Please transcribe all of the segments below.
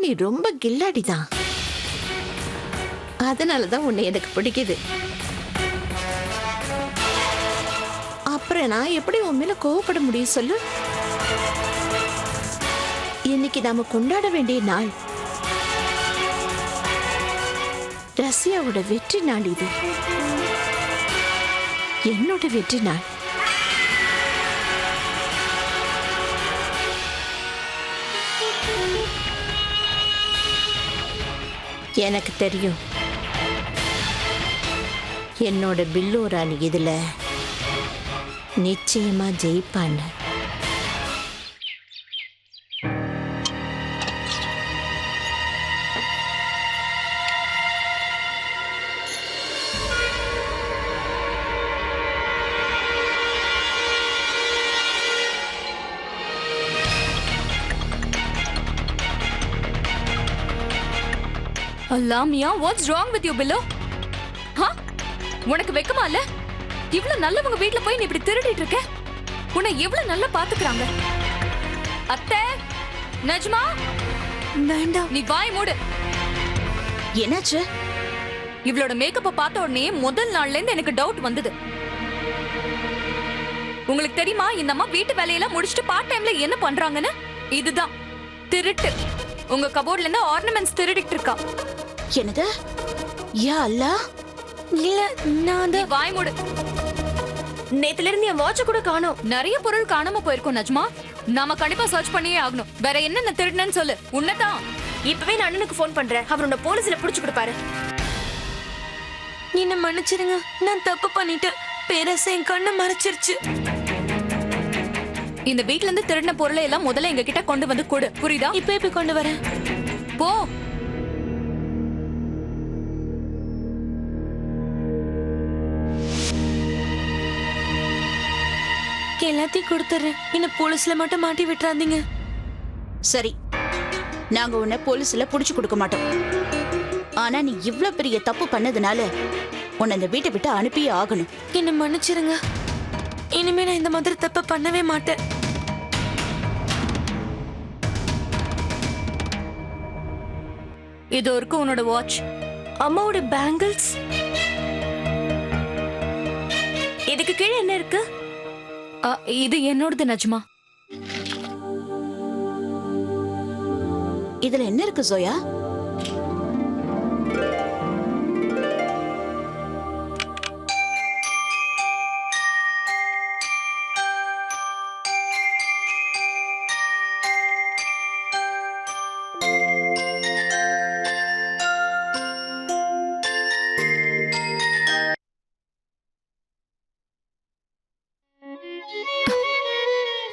நீ ரொம்ப கில்லாடிதான். அதனாலதான் உன்னை எனக்கு பிடிக்குது. அப்புறம் நான் எப்படி உன் மேல கோவப்பட முடியும் சொல்லு? இன்னைக்கு நாம கொண்டாட வேண்டிய நாள். ரஷ்யாவோட வெற்றி நாள் இது. என்னோட வெற்றி நாள். எனக்கு தெரியும் என்னோட பில்லு ராணி இதுல நிச்சயமா ஜெயிப்பான்னு. Allah Mia, what's wrong with you, Billu? Huh? உனக்கு வெக்கமா இல்ல? இவ்வளவு நல்லவங்க வீட்ல போய் நீ இப்படி திருடிட்டு இருக்க? உன்னை எவ்வளவு நல்லா பாத்துக்கறாங்க. அத்தை, நஜ்மா, வேண்டாம். நீ வாய் மூடு. என்னாச்சு? இவளோட மேக்கப்பை பார்த்த உடனே முதல் நாள்ல இருந்து எனக்கு டவுட் வந்தது. உங்களுக்கு தெரியுமா இந்த அம்மா வீட்டு வேலையெல்லாம் முடிச்சிட்டு பார்ட் டைம்ல என்ன பண்றாங்கன்னு? இதுதான் திருட்டு. உங்க கபோர்ட்ல இருந்து ஆர்னமெண்ட்ஸ் திருடிட்டு இருக்கா. என்னது? யா அல்லாஹ். இல்ல, நான் நீ வாய் மூடு. நேத்துல இருந்து என் வாட்ச கூட காணோம். நிறைய பொருள் காணாம போயிருக்கும் நஜ்மா. நாம கண்டிப்பா சர்ச் பண்ணியே ஆகணும். வேற என்னென்ன திருடுனேன்னு சொல்லு. உன்னதான். இப்பவே நான் அண்ணனுக்கு ஃபோன் பண்றேன். அவர் உன்னை போலீஸ்ல புடிச்சு கொடுப்பாரு. என்ன மன்னிச்சிருங்க, நான் தப்பு பண்ணிட்டேன். பேரரசு என் கண்ணை மறைச்சிருச்சு. இந்த வீட்ல இருந்து திருடின பொருளை எல்லாம் முதல்ல எங்க கிட்ட கொண்டு வந்து கொடு. புரியுதா? இப்ப கொண்டு வரேன். போ. எல்லாத்தையும் கொடுத்துறேன். என்ன போலீஸ்ல மட்டும் மாட்டி விட்டுறாதீங்க. சரி, நாங்க உன்னை போலீஸ்ல புடிச்சு கொடுக்க மாட்டோம். ஆனா நீ இவ்ளோ பெரிய தப்பு பண்ணதுனால உன்னை இந்த வீட்டை விட்டு அனுப்பியே ஆகணும். என்ன மன்னிச்சிருங்க. இனிமே நான் இந்த மாதிரி தப்பு பண்ணவே மாட்டேன். இது இருக்கு உன்னோட வாட்ச். அம்மாவோட பேங்கிள்ஸ். இதுக்கு கீழே என்ன இருக்கு? இது என்னோடது நஜ்மா. இதுல என்ன இருக்கு ஜோயா?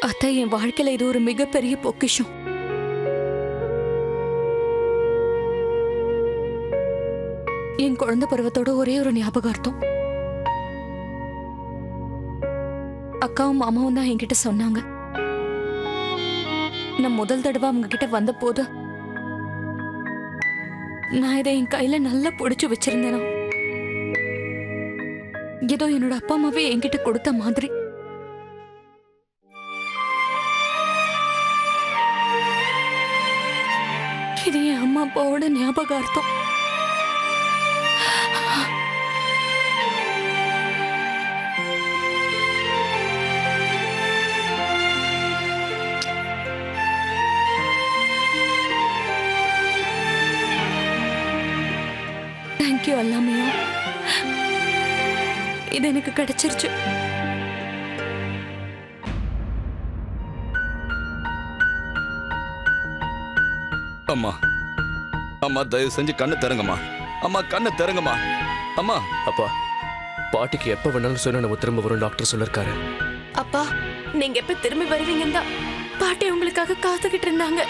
அத்தை, என் வாழ்க்கையில இது ஒரு மிகப்பெரிய பொக்கிஷம். என் குழந்தை பருவத்தோட ஒரே ஒரு ஞாபகார்த்தம். அக்காவும் மாமாவும் தான் என்கிட்ட சொன்னாங்க. நான் முதல் தடவை அவங்க கிட்ட வந்த போது நான் இதை என் கையில நல்லா பிடிச்சு வச்சிருந்தேனா, ஏதோ என்னோட அப்பா அம்மாவே என்கிட்ட கொடுத்த மாதிரி. இது என் அம்மா அப்பாவோட ஞாபகார்த்தம். தேங்க்யூ அல்லாமியா. இது எனக்கு கிடைச்சிருச்சு. அம்மா, அம்மா தயவு செஞ்சு கண்ணு திறங்கம்மா. அம்மா கண்ணு திறங்கம்மா. அம்மா. அப்பா, பாட்டிக்கு எப்ப வேணாலும் சொன்ன நம்ம திரும்ப வரும் டாக்டர் சொல்லிருக்காரு. அப்பா, நீங்க எப்ப திரும்பி வருவீங்கன்னு தான் பாட்டி உங்களுக்காக காத்துக்கிட்டு இருந்தாங்க.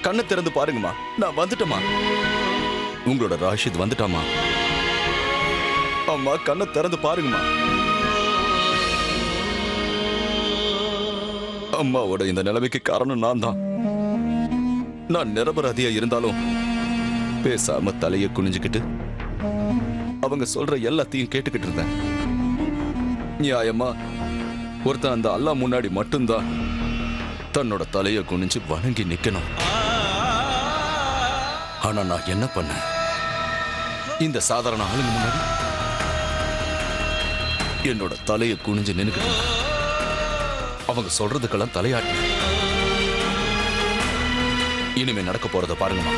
கண்ணு திறந்து பாருங்கம்மா. நான் வந்துட்டேம்மா. உங்களோட ராஷித் வந்துட்டாமா. அம்மா கண்ணை திறந்து பாருங்கம்மா. அம்மாவோட இந்த நிலைமைக்கு காரணம் நான் தான். நான் நிரபராதியா இருந்தாலும் பேசாம தலையை குனிஞ்சுக்கிட்டு அவங்க சொல்ற எல்லாத்தையும் கேட்டுக்கிட்டு இருந்தேன். நியாயமா ஒருத்தன் அந்த அல்லாஹ் முன்னாடி மட்டும்தான் தன்னோட தலையை குனிஞ்சு வணங்கி நிக்கணும். ஆனா நான் என்ன பண்ணேன்? இந்த சாதாரண ஆளுங்க முன்னாடி என்னோட தலையை குனிஞ்சு நின்னுக்கிட்டு அவங்க சொல்றதுக்கெல்லாம் தலையாட்டி. இனிமே நடக்க போறத பாருங்கம்மா.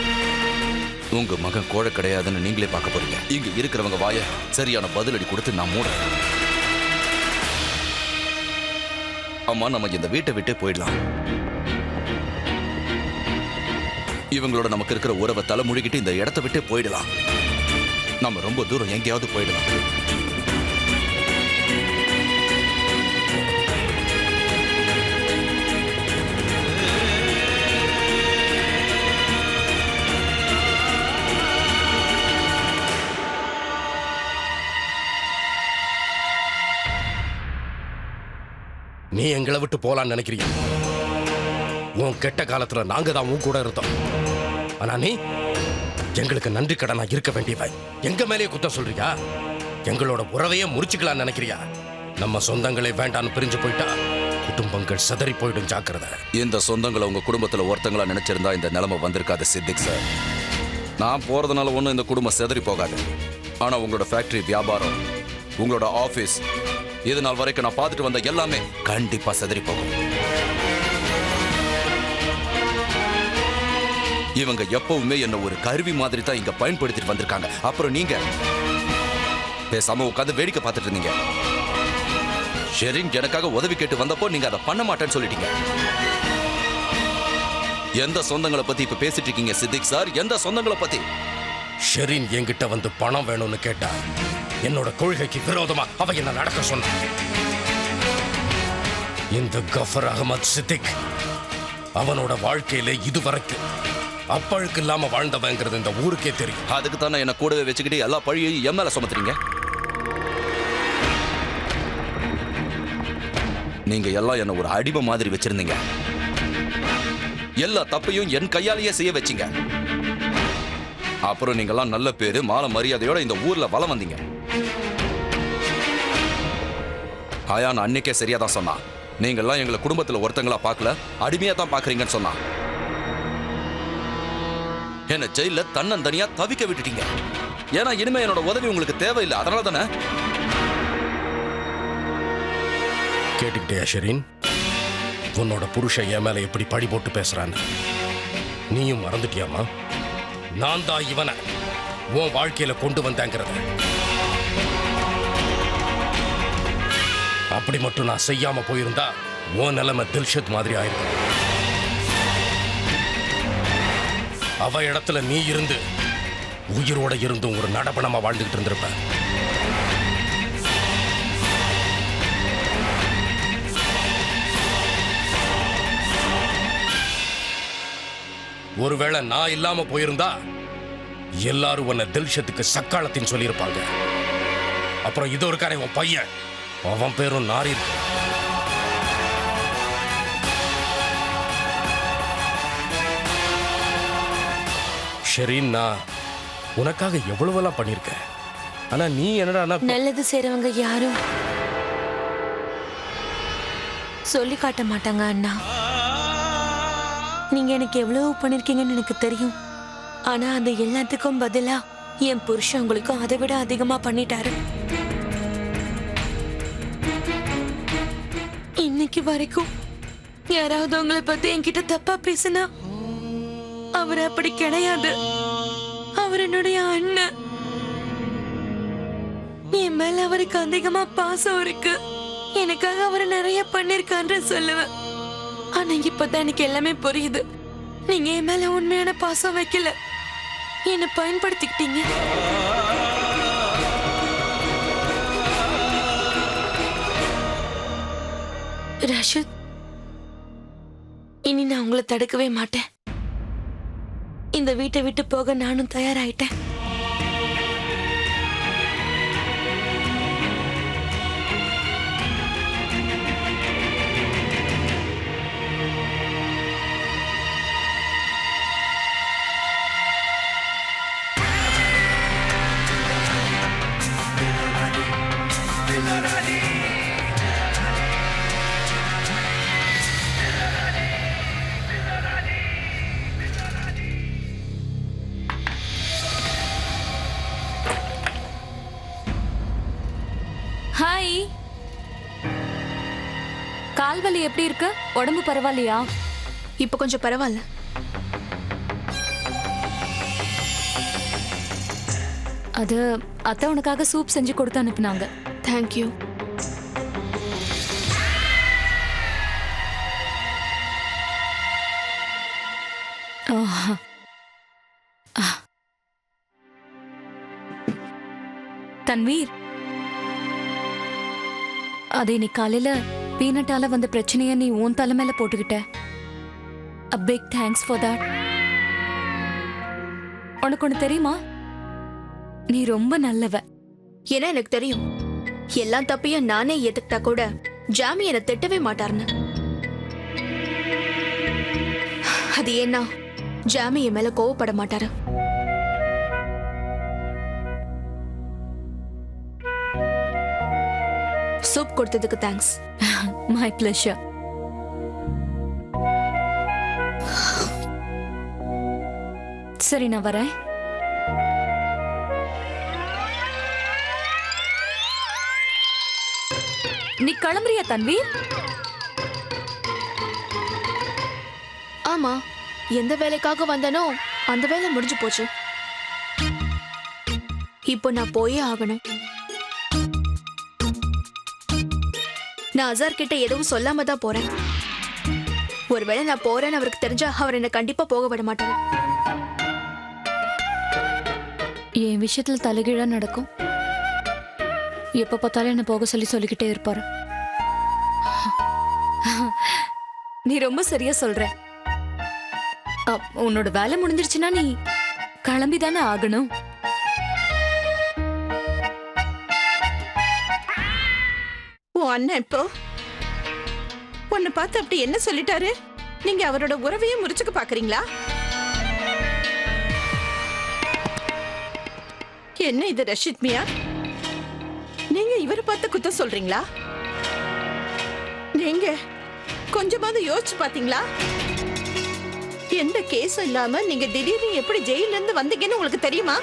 உங்க மகன் கோழை கிடையாதுன்னு நீங்களே பார்க்க போறீங்க. இங்க இருக்கிறவங்க வாய சரியான பதிலடி கொடுத்து நான் மூடுறேன். அம்மா, நம்ம இந்த வீட்டை விட்டே போயிடலாம். இவங்களோட நமக்கு இருக்கிற உறவை தலை முழுகிட்டு இந்த இடத்தை விட்டே போயிடலாம். நம்ம ரொம்ப தூரம் எங்கேயாவது போயிடலாம். நீ எங்களை விட்டு போலான்னு நினைக்கிறீங்க? உன் கெட்ட காலத்துல நாங்க தான் உன் கூட இருந்தோம். ஆனா நீ எங்களுக்கு நன்றி கடனா இருக்க வேண்டியவன். எங்க மேலேயே குத்தம் சொல்றியா? எங்களோட உறவையே முறிச்சுக்கலாம்னு நினைக்கிறியா? நம்ம சொந்தங்களே வேண்டான்னு பிரிஞ்சு போயிட்டா குடும்பங்கள் சிதறி போயிடும். ஜாக்கிரதை. இந்த சொந்தங்களை உங்க குடும்பத்துல ஒருத்தங்களா நினைச்சிருந்தா இந்த நிலைமை வந்திருக்காது சித்திக் சார். நான் போறதுனால ஒன்றும் இந்த குடும்பம் சிதறி போகாது. ஆனா உங்களோட ஃபேக்டரி, வியாபாரம், உங்களோட ஆபீஸ், இது நாள் வரைக்கும் நான் பார்த்துட்டு வந்த எல்லாமே கண்டிப்பா சிதறி போகும். இவங்க எப்பவுமே என்ன ஒரு கருவி மாதிரி தான் இங்க பயன்படுத்திட்டு வந்திருக்காங்க. அப்புறம் நீங்க பேசாம உட்காந்து வேடிக்கை பார்த்துட்டு இருந்தீங்க. ஷெரின் எனக்காக உதவி கேட்டு வந்தப்போ நீங்க அதை பண்ண மாட்டேன்னு சொல்லிட்டீங்க. எந்த சொந்தங்களை பத்தி இப்ப பேசிட்டு இருக்கீங்க சித்திக் சார்? எந்த சொந்தங்களை பத்தி? ஷெரின் என்கிட்ட வந்து பணம் வேணும்னு கேட்டா என்னோட கொள்கைக்கு விரோதமா அவ என்ன நடக்க சொன்ன. இந்த கஃபர் அகமது சித்திக் அவனோட வாழ்க்கையில இதுவரைக்கும் அப்பழுக்கு இல்லாம வாழ்ந்தவங்கிறது இந்த ஊருக்கே தெரியும். அதுக்கு தானே என்ன கூடவே வச்சுக்கிட்டு எல்லா பழியையும் என் மேல சுமத்துறீங்க. நீங்க எல்லாம் என்ன ஒரு அடிமை மாதிரி வச்சிருந்தீங்க. எல்லா தப்பையும் என் கையாலேயே செய்ய வச்சீங்க. அப்புறம் நீங்கெல்லாம் நல்ல பேரு, மான மரியாதையோட இந்த ஊர்ல வலம் வந்தீங்க. ஆயான் அன்னைக்கே சரியா தான் சொன்னா. நீங்கெல்லாம் எங்களை குடும்பத்துல ஒருத்தங்களா பார்க்கல, அடிமையா தான் பாக்குறீங்கன்னு சொன்னா. என்ன ஜெயில தன்னந்தனியா தவிக்க விட்டுட்டீங்க. ஏன்னா இனிமே என்னோட உதவி உங்களுக்கு தேவையில்லை. அதனால தானே. கேட்டுக்கிட்டே ஷெரின், உன்னோட புருஷன் என் மேல எப்படி பழி போட்டு பேசுறான்னு நீயும் மறந்துட்டியாமா? நான் தான் இவனை உன் வாழ்க்கையில கொண்டு வந்தேங்கிறத. அப்படி மட்டும் நான் செய்யாம போயிருந்தா உன் நிலைமை தில்ஷத் மாதிரி ஆயிருக்கும். அவ இடத்துல நீ இருந்து உயிரோட இருந்தும் ஒரு நடப்பணமா வாழ்ந்துகிட்டு இருந்திருப்ப. ஒருவேளை நான் இல்லாம போயிருந்தா எல்லாரும் உன்னை தில்ஷத்துக்கு சக்காலத்தின்னு சொல்லியிருப்பாங்க. அப்புறம் இது ஒரு காரை உன் பையன், அவன் பேரும் நாரி இருக்கு. ஷெரீன், நான் உனக்காக எவ்வளவெல்லாம் பண்ணிருக்கேன். ஆனா நீ என்னடா நல்லது செய்றவங்க யாரும் சொல்லி காட்ட மாட்டாங்க அண்ணா. நீங்க எனக்கு எவ்வளவு பண்ணிருக்கீங்கன்னு எனக்கு தெரியும். ஆனா அது எல்லாத்துக்கும் பதிலா என் புருஷன் உங்களுக்கும் அதை விட அதிகமா பண்ணிட்டாரு. இன்னைக்கு வரைக்கும் யாராவது உங்களை பத்தி என்கிட்ட தப்பா பேசினா அவர் அப்படி கிடையாது. அவர் என்னுடைய அண்ணன். என் மேல அவருக்கு அதிகமா பாசம் இருக்கு. எனக்காக அவர் நிறைய பண்ணிருக்கான்னு சொல்லுவேன். ஆனா இப்பதான் எனக்கு எல்லாமே புரியுது. நீங்க என் மேல உண்மையான பாசம் வைக்கல, என்னை பயன்படுத்திக்கிட்டீங்க. ரஷித், இனி நான் உங்களை தடுக்கவே மாட்டேன். இந்த வீட்டை விட்டு போக நானும் தயாராயிட்டேன். ஹாய். கால் வலி எப்படி இருக்கு? உடம்பு பரவாயில்லையா? இப்போ கொஞ்சம் பரவாயில்ல. அது அத்தை உனக்காக சூப் செஞ்சு கொடுத்து அனுப்புனாங்க. தேங்க்யூ. தன்வீர், அது இன்னைக்கு காலையில பீனட்டால வந்த பிரச்சனைய நீ உன் தலை மேல போட்டுக்கிட்ட. A big thanks for that. உனக்கு ஒண்ணு தெரியுமா? நீ ரொம்ப நல்லவ. ஏன்னா எனக்கு தெரியும், எல்லா தப்பையும் நானே ஏத்துக்கிட்டா கூட ஜாமி என்னை திட்டவே மாட்டார்னு. அது ஏன்னா ஜாமி என் மேல கோவப்பட மாட்டாரு. சூப் கொடுத்ததுக்கு தேங்க்ஸ். My pleasure. சரி, நான் வரேன். நீ கிளம்புறியா தன்வீர்? ஆமா, எந்த வேலைக்காக வந்தனோ அந்த வேலை முடிஞ்சு போச்சு. இப்போ நான் போயே ஆகணும். நான் அசார் கிட்ட எதுவும் சொல்லாம தான் போறேன். ஒருவேளை நான் போறேன்னு அவருக்கு தெரிஞ்சா அவர் என்ன கண்டிப்பா போக விட மாட்டாரு. என் விஷயத்துல தலைகீழா நடக்கும். எப்ப பார்த்தாலும் என்ன போக சொல்லிக்கிட்டே இருப்பாரு. நீ ரொம்ப சரியா சொல்ற. உன்னோட வேலை முடிஞ்சிருச்சுன்னா நீ கிளம்பிதானே ஆகணும். உன் அண்ணன் இப்போ உன்னை பார்த்து அப்படி என்ன சொல்லிட்டாரு? நீங்க அவரோட உறவையே முறிச்சுக்க பாக்குறீங்களா? என்ன இது ரஷித் மியா? நீங்க இவரை பார்த்து குத்தம் சொல்றீங்களா? நீங்க கொஞ்சமாவது யோசிச்சு பாத்தீங்களா? எந்த கேஸும் இல்லாம நீங்க திடீர்னு எப்படி ஜெயில இருந்து வந்தீங்கன்னு உங்களுக்கு தெரியுமா?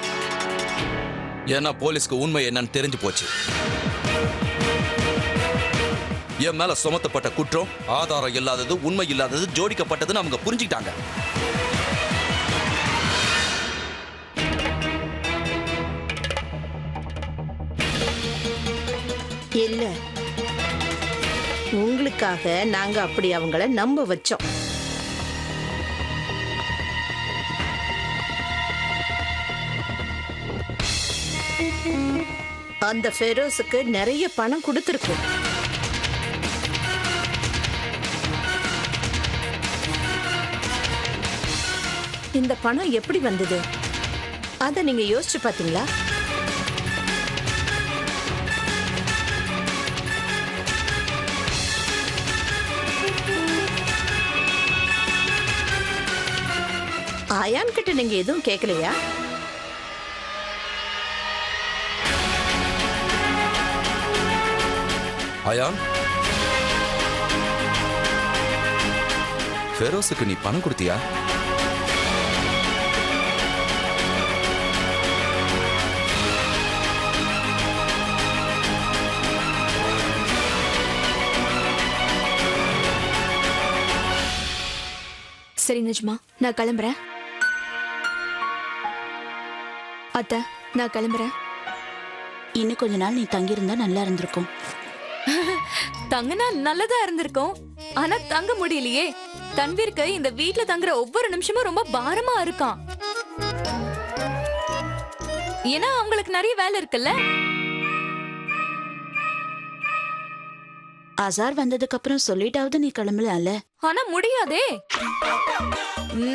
ஏன்னா போலீஸ்க்கு உண்மை என்னன்னு தெரிஞ்சு போச்சு. என் மேல சுமத்தப்பட்ட குற்றம் ஆதாரம் இல்லாதது, உண்மை இல்லாதது, ஜோடிக்கப்பட்டதுன்னு அவங்க புரிஞ்சுக்கிட்டாங்க. இல்ல, உங்களுக்காக நாங்க அப்படி அவங்கள நம்ப வச்சோம். அந்த ஃபெரோஸுக்கு நிறைய பணம் கொடுத்துருக்கோம். இந்த பணம் எப்படி வந்தது? அத நீங்க யோசிச்சு பாத்தீங்களா? ஆயான் கிட்ட நீங்க எதுவும் கேட்கலையா? ஆயான், ஃபெரோஸுக்கு நீ பணம் கொடுத்தியா? சரி நஜ்மா, நான் கிளம்புறேன். அத்தை, நான் கிளம்புறேன். இன்னும் கொஞ்ச நாள் நீ தங்கியிருந்தா நல்லா இருந்திருக்கும். தங்குனா நல்லதா இருந்திருக்கும். ஆனா தங்க முடியலையே. தன்வீருக்கு இந்த வீட்ல தங்குற ஒவ்வொரு நிமிஷமும் ரொம்ப பாரமா இருக்கான். ஏன்னா அவங்களுக்கு நிறைய வேலை இருக்குல்ல. அசார் வந்ததுக்கு அப்புறம் சொல்லிட்டாவது நீ கிளம்பலாம்ல. ஆனா முடியாதே.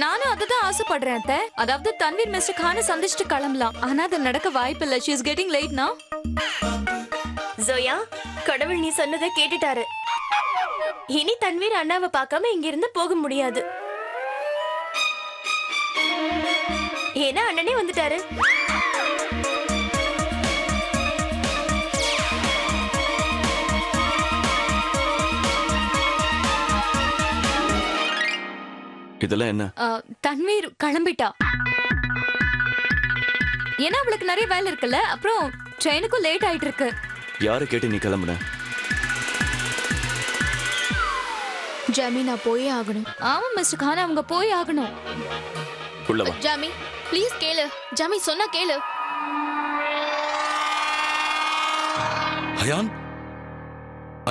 நானும் அதுதான் ஆசைப்படுறேன் அத்தை. அதாவது தன்வீர் மிஸ்டர் கானை சந்திச்சுட்டு கிளம்பலாம். ஆனா அது நடக்க வாய்ப்பு இல்ல. She is getting late now. Joya, கடவுள் நீ சொன்னதை கேட்டுட்டாரு. இனி தன்வீர் அண்ணாவை பார்க்காம இங்க இருந்து போக முடியாது. ஏன்னா அண்ணனே வந்துட்டாரு. இதெல்லாம் என்ன? தன்வீர் கிளம்பிட்டா. ஏன்னா அவளுக்கு நிறைய வேலை இருக்குல்ல. அப்புறம் ட்ரெயினுக்கும் லேட் ஆயிட்டு இருக்கு. யாரை கேட்டு நீ கிளம்புன? ஜாமி நான் போயே ஆகணும். ஆமா மிஸ்டர் கான், அவங்க போய் ஆகணும். உள்ள வா. ஜாமி ப்ளீஸ் கேளு. ஜாமி சொன்னா கேளு. அயான்,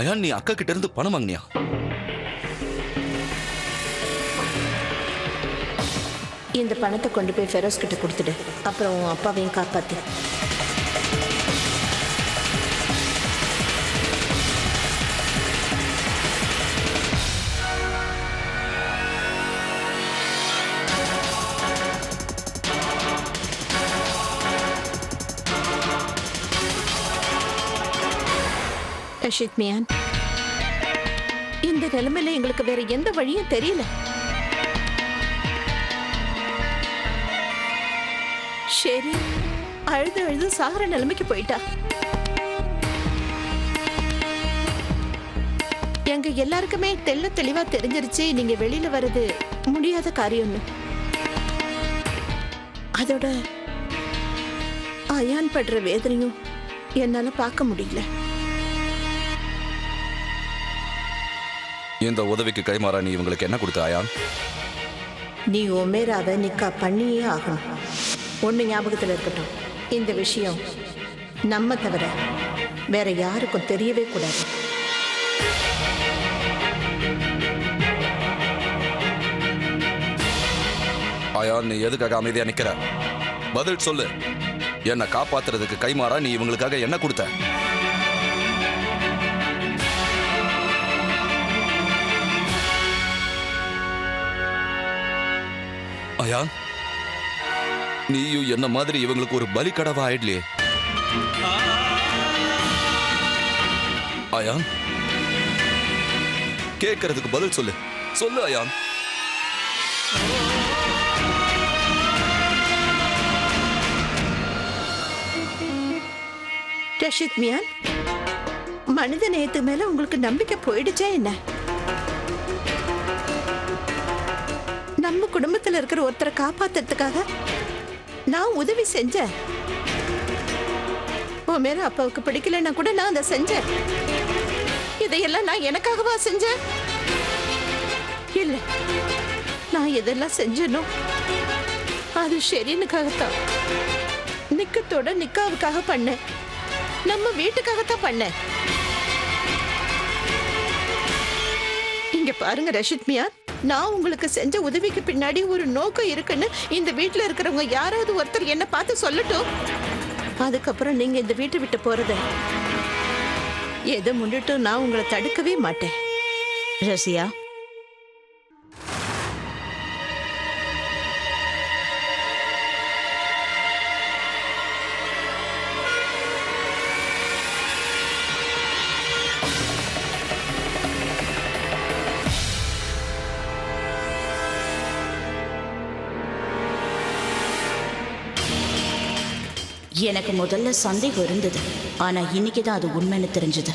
அயான் நீ அக்கா கிட்ட இருந்து பணம் வாங்கினியா? இந்த பணத்தை கொண்டு போய் ஃபெரோஸ் கிட்ட கொடுத்துடு. அப்புறம் உன் அப்பாவையும் காப்பாத்து. ரஷித் மியான், இந்த நிலைமையில எங்களுக்கு வேற எந்த வழியும் தெரியல. சரி, அழுது அழுது சாகர நிலைமைக்கு போயிட்டா. எங்க எல்லாருக்குமே தெள்ள தெளிவா தெரிஞ்சிருச்சு நீங்க வெளியில வர்றது முடியாத காரியம்னு. அதோட அயான் படுற வேதனையும் என்னால பார்க்க முடியல. இந்த உதவிக்கு கைமாறா நீ இவங்களுக்கு என்ன கொடுத்த அயான்? நீ ஒமேராவை நிக்கா பண்ணியே ஆகணும். ஒண்ணு ஞாபகத்துல இருக்கட்டும், இந்த விஷயம் நம்ம தவிர வேற யாருக்கும் தெரியவே கூடாது. அயான், நீ எதுக்காக அமைதியா நிக்கிற? பதில் சொல்லு. என்னை காப்பாத்துறதுக்கு கைமாறா நீ இவங்களுக்காக என்ன கொடுத்த? அயான், நீயும் என்ன மாதிரி இவங்களுக்கு ஒரு பலி கடவா ஆயிடலையே. அயான், கேட்கறதுக்கு பதில் சொல்லு. சொல்லு அயான். ரஷித் மியான், மனித நேயத்து மேல உங்களுக்கு நம்பிக்கை போயிடுச்சா என்ன? நம்ம குடும்பத்துல இருக்கிற ஒருத்தரை காப்பாத்துறதுக்காக நான் உதவி செஞ்சேன். உமேரா அப்பாவுக்கு பிடிக்கலன்னா கூட நான் அதை செஞ்சேன். இதையெல்லாம் நான் எனக்காகவா செஞ்சேன்? இல்ல, நான் எதெல்லாம் செஞ்சேனோ அது ஷெரீனுக்காகத்தான். நிக்கத்தோட நிக்காவுக்காக பண்ணேன். நம்ம வீட்டுக்காகத்தான் பண்ணேன். இங்க பாருங்க ரஷித் மியான், நான் உங்களுக்கு செஞ்ச உதவிக்கு பின்னாடி ஒரு நோக்கம் இருக்குன்னு இந்த வீட்டுல இருக்கிறவங்க யாராவது ஒருத்தர் என்ன பார்த்து சொல்லட்டும். அதுக்கப்புறம் நீங்க இந்த வீட்டை விட்டு போறத எதை முன்னிட்டும் நான் உங்களை தடுக்கவே மாட்டேன். ரசியா, எனக்கு முதல்ல சந்தேகம் இருந்தது. ஆனா இன்னைக்கு தான் அது உண்மைன்னு தெரிஞ்சது.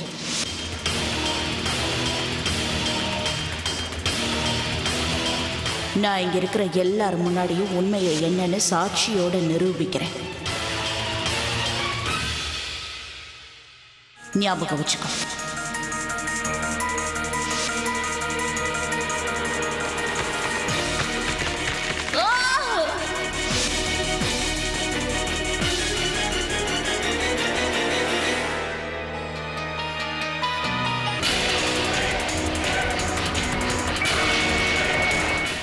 நான் இங்க இருக்கிற எல்லார் முன்னாடியும் உண்மையை என்னன்னு சாட்சியோட நிரூபிக்கிறேன். ஞாபகம் வச்சுக்கோ.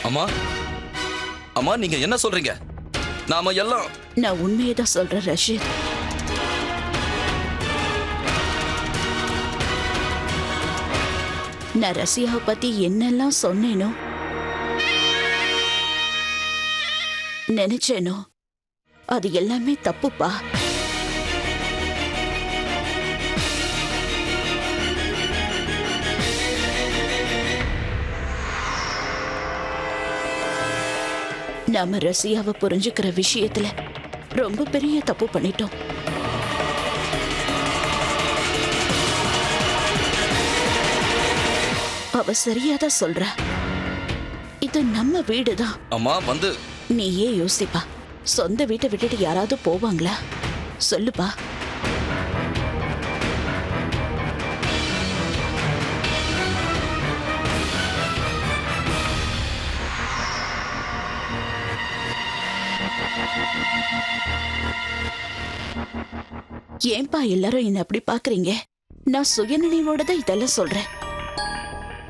அம்மா, அம்மா நீங்க என்ன சொல்றீங்க? நாம எல்லாம் நான் உண்மையை தான் சொல்றேன் ரஷித். நான் ரசியாவை பத்தி என்னெல்லாம் சொன்னேனோ நினைச்சேனோ அது எல்லாமே தப்புப்பா. நாம ரசியாவை புரிஞ்சுக்கிற விஷயத்துல ரொம்ப பெரிய தப்பு பண்ணிட்டோம். அவ சரியாதான் சொல்ற. இது நம்ம வீடுதான். அம்மா வந்து நீயே யோசிப்பா. சொந்த வீட்டை விட்டுட்டு யாராவது போவாங்களா? சொல்லுப்பா. ஏன்பா எல்லாரும் என்ன அப்படி பாக்குறீங்க? நான் சுயநினைவோட தான் இதெல்லாம் சொல்றேன்.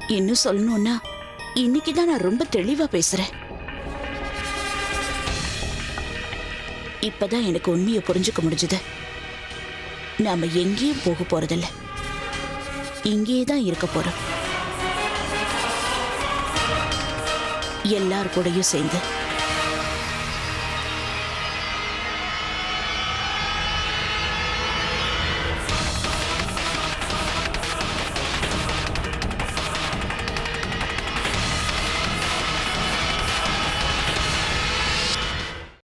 இன்னும் சொல்லணும்னா இன்னைக்குதான் நான் ரொம்ப தெளிவா பேசுறேன். இப்பதான் எனக்கு உண்மையை புரிஞ்சுக்க முடிஞ்சது. நாம எங்கேயும் போக போறதில்ல, இங்கேயே தான் இருக்க போறோம். எல்லார் கூடயும் சேர்ந்து